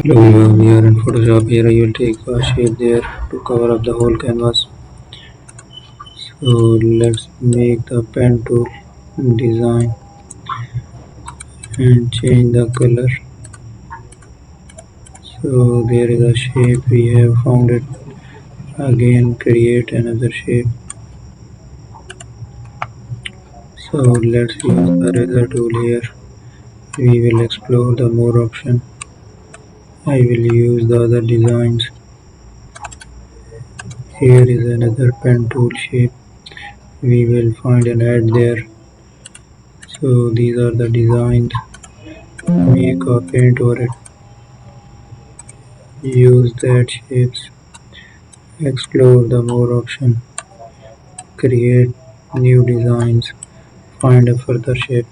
Hello, we are in Photoshop. Here I will take a shape there to cover up the whole canvas. So let's make the pen tool, design and change the color. So there is a shape, we have found it. Again create another shape. So let's use the razor tool here. We will explore the more option. I will use the other designs. Here is another pen tool shape. We will find and add there. So these are the designs. Make a paint over it. Use that shapes. Explore the more option. Create new designs. Find a further shape.